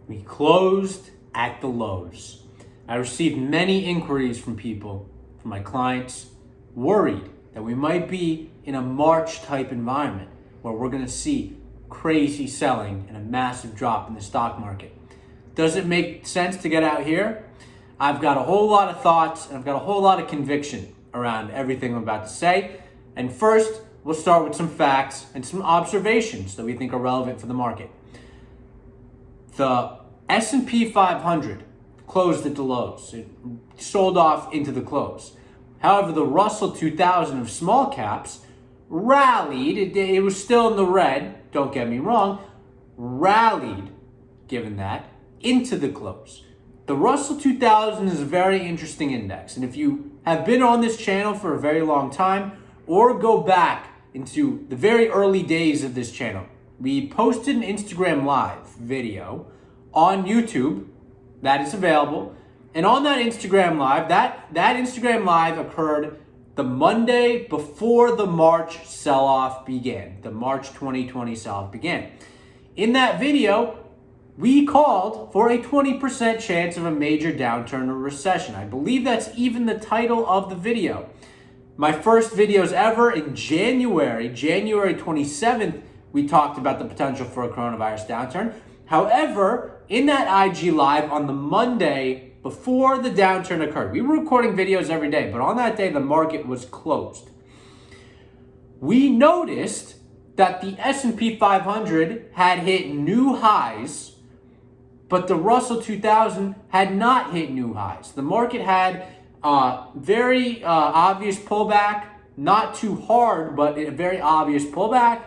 We closed at the lows. I received many inquiries from people, from my clients, worried that we might be in a March type environment where we're going to see crazy selling and a massive drop in the stock market. Does it make sense to get out here? I've got a whole lot of thoughts and I've got a whole lot of conviction around everything I'm about to say. And first, we'll start with some facts and some observations that we think are relevant for the market. The S&P 500 closed at the lows. It sold off into the close. However, the Russell 2000 of small caps rallied. It was still in the red, don't get me wrong, rallied, given that, into the close. The Russell 2000 is a very interesting index. And if you have been on this channel for a very long time, or go back into the very early days of this channel, we posted an Instagram Live video on YouTube that is available. And on that Instagram Live, that Instagram Live occurred the Monday before the March sell-off began. The March 2020 sell-off began. In that video, we called for a 20% chance of a major downturn or recession. I believe that's even the title of the video. My first videos ever in January 27th, we talked about the potential for a coronavirus downturn. However, in that IG Live on the Monday before the downturn occurred, we were recording videos every day, but on that day, the market was closed. We noticed that the S&P 500 had hit new highs, but the Russell 2000 had not hit new highs. The market had very obvious pullback, not too hard, but a very obvious pullback,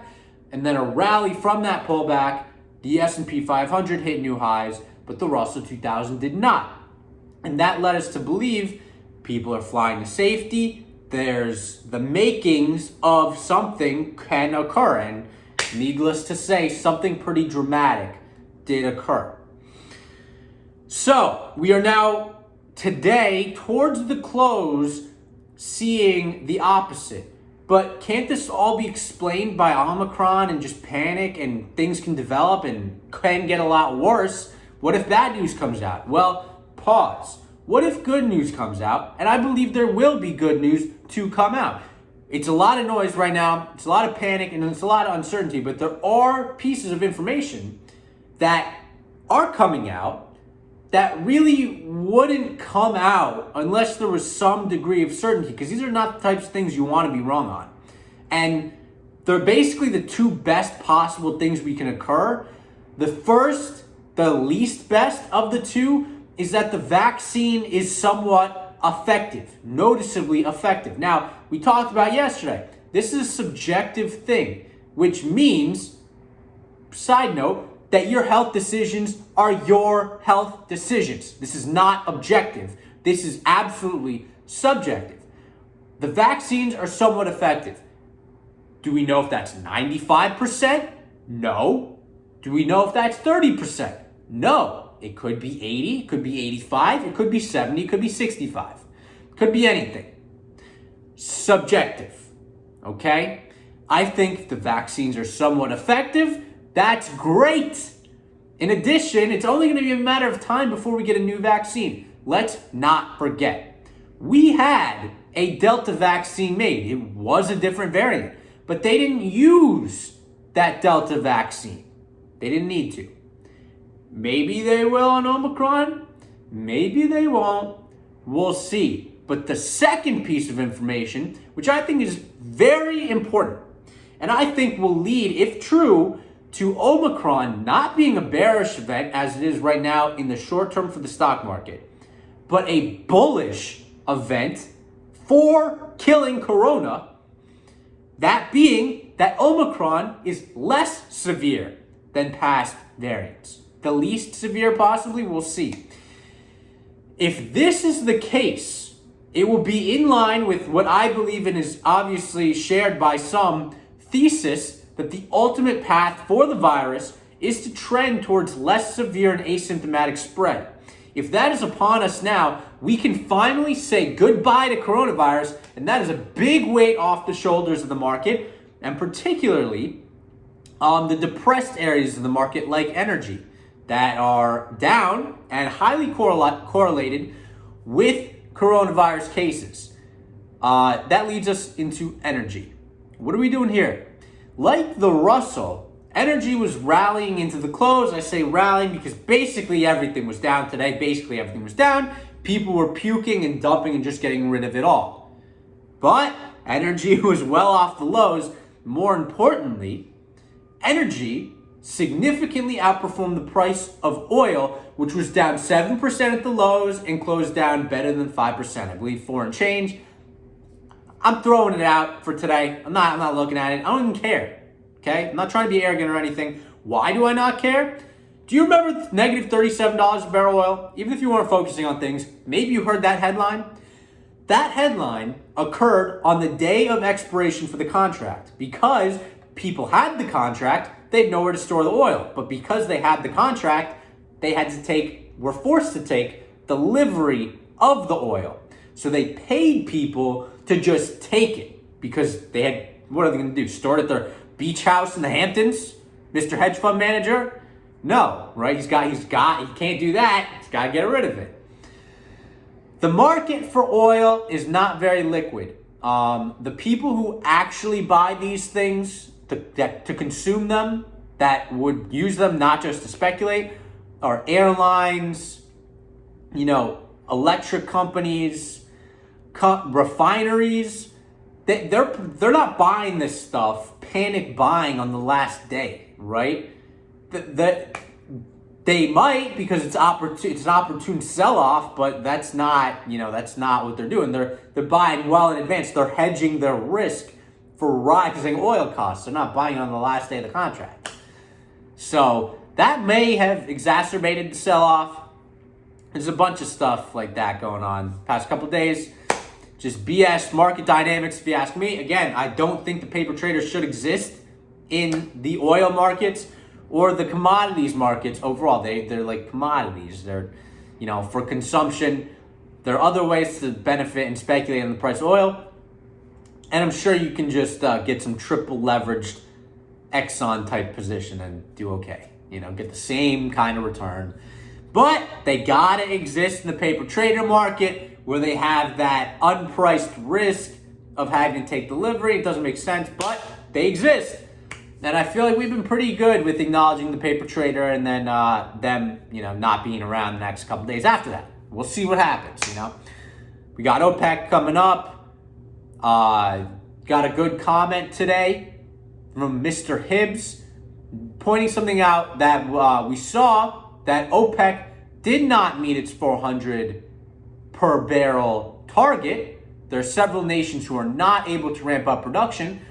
and then a rally from that pullback. The S&P 500 hit new highs, but the Russell 2000 did not. And that led us to believe people are flying to safety. There's the makings of something can occur. And needless to say, something pretty dramatic did occur. So we are now today towards the close seeing the opposite. But can't this all be explained by Omicron and just panic and things can develop and can get a lot worse? What if bad news comes out? Well, pause. What if good news comes out? And I believe there will be good news to come out. It's a lot of noise right now. It's a lot of panic and it's a lot of uncertainty, but there are pieces of information that are coming out that really wouldn't come out unless there was some degree of certainty, because these are not the types of things you want to be wrong on. And they're basically the two best possible things we can occur. The first, the least best of the two, is that the vaccine is somewhat effective, noticeably effective. Now, we talked about yesterday, this is a subjective thing, which means, side note, that your health decisions are your health decisions. This is not objective. This is absolutely subjective. The vaccines are somewhat effective. Do we know if that's 95%? No. Do we know if that's 30%? No. It could be 80, it could be 85, it could be 70, it could be 65. It could be anything. Subjective. Okay? I think the vaccines are somewhat effective. That's great. In addition, it's only going to be a matter of time before we get a new vaccine. Let's not forget. We had a Delta vaccine made. It was a different variant, but they didn't use that Delta vaccine. They didn't need to. Maybe they will on Omicron. Maybe they won't. We'll see. But the second piece of information, which I think is very important, and I think will lead, if true, to Omicron not being a bearish event as it is right now in the short term for the stock market, but a bullish event for killing Corona, that being that Omicron is less severe than past variants. The least severe possibly, we'll see. If this is the case, it will be in line with what I believe in is obviously shared by some thesis that the ultimate path for the virus is to trend towards less severe and asymptomatic spread. If that is upon us now, we can finally say goodbye to coronavirus, and that is a big weight off the shoulders of the market, and particularly the depressed areas of the market like energy. that are down and highly correlated with coronavirus cases. That leads us into energy. What are we doing here? Like the Russell, energy was rallying into the close. I say rallying because basically everything was down today. Basically everything was down. People were puking and dumping and just getting rid of it all. But energy was well off the lows. More importantly, energy significantly outperformed the price of oil, which was down 7% at the lows and closed down better than 5%. I believe 4 and change. I'm throwing it out for today. I'm not looking at it. I don't even care. Okay? I'm not trying to be arrogant or anything. Why do I not care? Do you remember negative $37 a barrel oil? Even if you weren't focusing on things, maybe you heard that headline. That headline occurred on the day of expiration for the contract. Because people had the contract, they had nowhere to store the oil. But because they had the contract, they were forced to take delivery of the oil. So they paid people to just take it because what are they going to do? Store it at their beach house in the Hamptons? Mr. Hedge Fund Manager? No, right? He can't do that. He's got to get rid of it. The market for oil is not very liquid. The people who actually buy these things to consume them, that would use them not just to speculate, are airlines, electric companies, refineries. They're not buying this stuff, panic buying on the last day, right? They might because it's an opportune sell-off, but that's not what they're doing. They're buying well in advance. They're hedging their risk for rising oil costs. They're not buying on the last day of the contract. So that may have exacerbated the sell-off. There's a bunch of stuff like that going on past couple days. Just BS market dynamics, if you ask me. Again, I don't think the paper traders should exist in the oil markets or the commodities markets overall. They're like commodities. They're, for consumption. There are other ways to benefit and speculate on the price of oil. And I'm sure you can just get some triple leveraged Exxon type position and do okay. Get the same kind of return. But they gotta exist in the paper trader market where they have that unpriced risk of having to take delivery. It doesn't make sense, but they exist. And I feel like we've been pretty good with acknowledging the paper trader and then them, not being around the next couple days after that. We'll see what happens, We got OPEC coming up. Got a good comment today from Mr. Hibbs pointing something out that we saw that OPEC did not meet its 400 per barrel target. There are several nations who are not able to ramp up production.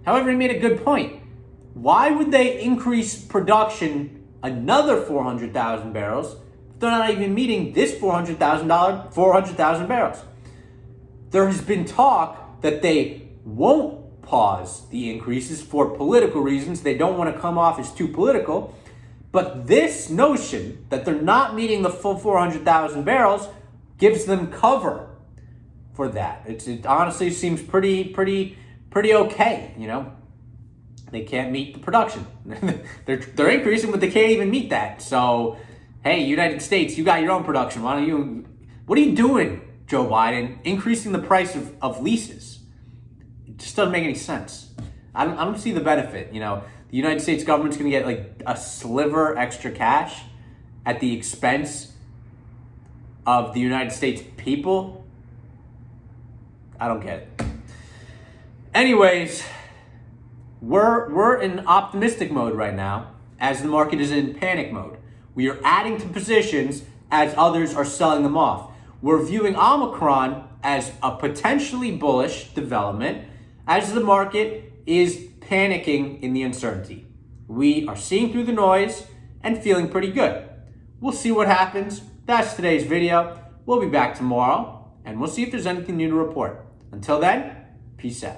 However, he made a good point. Why would they increase production another 400,000 barrels if they're not even meeting this 400,000 barrels? There has been talk that they won't pause the increases for political reasons. They don't want to come off as too political. But this notion that they're not meeting the full 400,000 barrels gives them cover for that. It honestly seems pretty okay, They can't meet the production. they're increasing, but they can't even meet that. So, hey, United States, you got your own production. What are you doing, Joe Biden? Increasing the price of leases. It just doesn't make any sense. I don't see the benefit, The United States government's going to get like a sliver extra cash at the expense of the United States people. I don't get it. Anyways, we're in optimistic mode right now as the market is in panic mode. We are adding to positions as others are selling them off. We're viewing Omicron as a potentially bullish development as the market is panicking in the uncertainty. We are seeing through the noise and feeling pretty good. We'll see what happens. That's today's video. We'll be back tomorrow and we'll see if there's anything new to report. Until then, peace out.